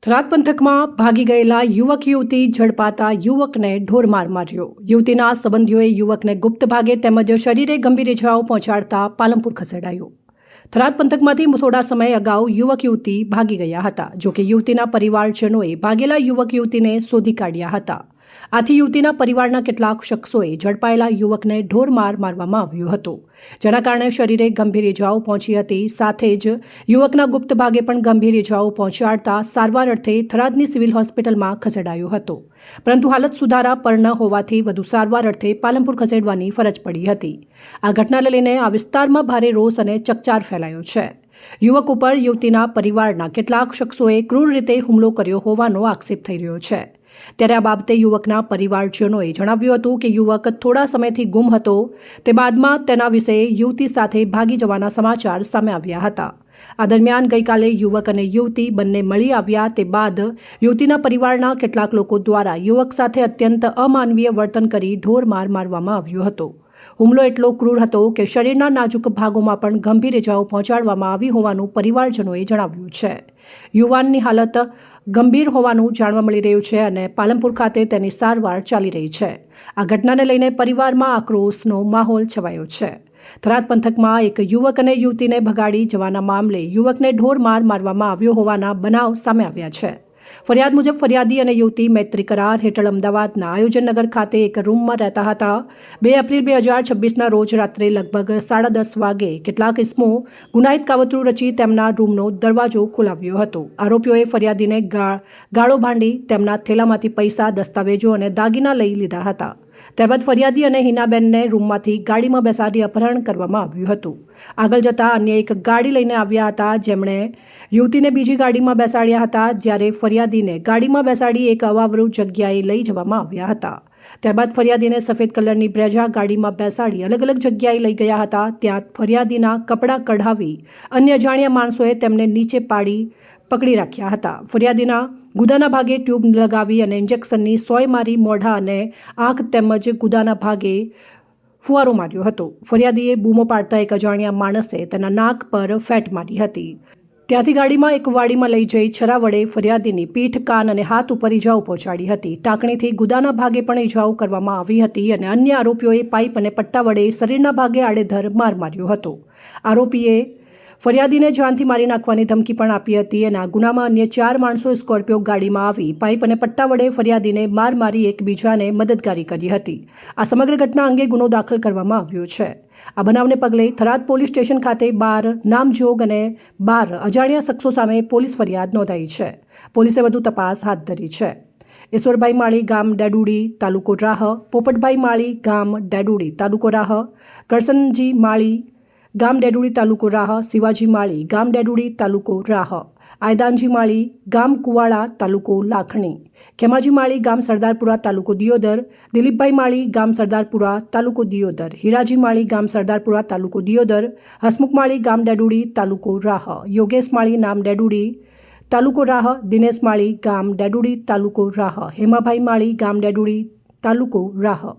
થરાદ પંથકમાં ભાગી ગયેલા યુવક યુવતી ઝડપાતા યુવકને ઢોરમાર માર્યો. યુવતીના સંબંધીઓએ યુવકને ગુપ્ત ભાગે તેમજ શરીરે ગંભીર ઇજાઓ પહોંચાડતા પાલનપુર ખસેડાયો. થરાદ પંથકમાંથી થોડા સમય અગાઉ યુવક યુવતી ભાગી ગયા હતા. જોકે યુવતીના પરિવારજનોએ ભાગેલા યુવક યુવતીને શોધી કાઢ્યા હતા. આથી યુવતીના પરિવારના કેટલાક શખ્સોએ ઝડપાયેલા યુવકને ઢોરમાર મારવામાં આવ્યો હતો, જેના કારણે શરીરે ગંભીર ઇજાઓ પહોંચી હતી. સાથે જ યુવકના ગુપ્ત ભાગે પણ ગંભીર ઇજાઓ પહોંચાડતા સારવાર અર્થે થરાદની સિવિલ હોસ્પિટલમાં ખસેડાયો હતો. પરંતુ હાલત સુધારા પર ન હોવાથી વધુ સારવાર અર્થે પાલનપુર ખસેડવાની ફરજ પડી હતી. આ ઘટનાને લઈને આ વિસ્તારમાં ભારે રોષ અને ચકચાર ફેલાયો છે. યુવક ઉપર યુવતીના પરિવારના કેટલાક શખ્સોએ ક્રૂર રીતે હુમલો કર્યો હોવાનો આક્ષેપ થઈ રહ્યો છે. ત્યારે આ બાબતે યુવકના પરિવારજનોએ જણાવ્યું હતું કે યુવક થોડા સમયથી ગુમ હતો. તે બાદમાં તેના વિશે યુવતી સાથે ભાગી જવાના સમાચાર સામે આવ્યા હતા. આ દરમિયાન ગઈકાલે યુવક અને યુવતી બંને મળી આવ્યા. તે બાદ યુવતીના પરિવારના કેટલાક લોકો દ્વારા યુવક સાથે અત્યંત અમાનવીય વર્તન કરી ઢોરમાર મારવામાં આવ્યો હતો. હુમલો એટલો ક્રૂર હતો કે શરીરના નાજુક ભાગોમાં પણ ગંભીર ઇજાઓ પહોંચાડવામાં આવી હોવાનું પરિવારજનોએ જણાવ્યું છે. યુવાનની હાલત ગંભીર હોવાનું જાણવા મળી રહ્યું છે અને પાલનપુર ખાતે તેની સારવાર ચાલી રહી છે. આ ઘટનાને લઈને પરિવારમાં આક્રોશનો માહોલ છવાયો છે. થરાદ પંથકમાં એક યુવક અને યુવતીને ભગાડી જવાના મામલે યુવકને ઢોરમાર મારવામાં આવ્યો હોવાના બનાવ સામે આવ્યા છે. ફરિયાદ મુજબ ફરિયાદી અને યુવતી મૈત્રી કરાર હેઠળ અમદાવાદના આયોજનનગર ખાતે એક રૂમમાં રહેતા હતા. 2 એપ્રિલ 2026ના રોજ રાત્રે લગભગ 10:30 વાગે કેટલાક ઇસમો ગુનાહિત કાવતરું રચી તેમના રૂમનો દરવાજો ખોલાવ્યો હતો. આરોપીઓએ ફરિયાદીને ગાળો ભાંડી તેમના થેલામાંથી પૈસા, દસ્તાવેજો અને દાગીના લઈ લીધા હતા. ત્યારબાદ ફરિયાદી અને હિનાબેનને રૂમમાંથી ગાડીમાં બેસાડી અપહરણ કરવામાં આવ્યું હતું. આગળ જતા અન્ય એક ગાડી લઈને આવ્યા હતા, જેમણે યુવતીને બીજી ગાડીમાં બેસાડ્યા હતા. જ્યારે ફરિયાદીને ગાડીમાં બેસાડી એક અવાવરૂ જગ્યાએ લઈ જવામાં આવ્યા હતા. ત્યારબાદ ફરિયાદીને સફેદ કલરની બ્રેઝા ગાડીમાં બેસાડી અલગ અલગ જગ્યાએ લઈ ગયા હતા. ત્યાં ફરિયાદીના કપડાં કઢાવી અન્ય અજાણ્યા માણસોએ તેમને નીચે પકડી રાખ્યા હતા. ફરિયાદીના ગુદાના ભાગે ટ્યુબ લગાવી અને ઇન્જેક્શનની સોય મારી મોઢા અને આંખ તેમજ ગુદાના ભાગે ફુવારો માર્યો હતો. ફરિયાદીએ બૂમો પાડતા એક અજાણ્યા માણસે તેના નાક પર ફેટ મારી હતી. ત્યાંથી ગાડીમાં એક વાડીમાં લઈ જઈ છરા વડે ફરિયાદીની પીઠ, કાન અને હાથ ઉપર ઇજાઓ પહોંચાડી હતી. ટાંકણીથી ગુદાના ભાગે પણ ઇજાઓ કરવામાં આવી હતી અને અન્ય આરોપીઓએ પાઇપ અને પટ્ટા વડે શરીરના ભાગે આડેધડ માર માર્યો હતો. આરોપીએ ફરિયાદીને જાનથી મારી નાખવાની ધમકી પણ આપી હતી અને આ ગુનામાં અન્ય 4 માણસો સ્કોર્પિયો ગાડીમાં આવી પાઇપ અને પટ્ટા વડે ફરિયાદીને માર મારી એકબીજાને મદદગારી કરી હતી. આ સમગ્ર ઘટના અંગે ગુનો દાખલ કરવામાં આવ્યો છે. આ બનાવને પગલે થરાદ પોલીસ સ્ટેશન ખાતે 12 નામજોગ અને 12 અજાણ્યા શખ્સો સામે પોલીસ ફરિયાદ નોંધાઈ છે. પોલીસે વધુ તપાસ હાથ ધરી છે. ઈશ્વરભાઈ માળી, ગામ ડેડુડી, તાલુકો રાહ, પોપટભાઈ માળી, ગામ ડેડુડી, તાલુકો રાહ, કરસનજી માળી, ગામ ડેડુડી, તાલુકો રાહ, શિવાજી માળી, ગામ ડેડુડી, તાલુકો રાહ, આયદાનજી માળી, ગામ કુવાડા, તાલુકો લાખણી, ખેમાજી માળી, ગામ સરદારપુરા, તાલુકો દિયોદર, દિલીપભાઈ માળી, ગામ સરદારપુરા, તાલુકો દિયોદર, હીરાજી માળી, ગામ સરદારપુરા, તાલુકો દિયોદર, હસમુખ માળી, ગામ ડેડુડી, તાલુકો રાહ, યોગેશ માળી, નામ ડેડુડી, તાલુકો રાહ, દિનેશ માળી, ગામ ડેડુડી, તાલુકો રાહ, હેમાભાઈ માળી, ગામ ડેડુડી, તાલુકો રાહ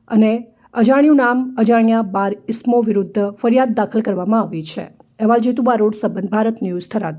અને અજાણ્યું નામ અજાણ્યા 12 ઇસમો વિરુદ્ધ ફરિયાદ દાખલ કરવામાં આવી છે. અહેવાલ જેતુ બારોટ, સંબંધ ભારત ન્યૂઝ, થરાદ.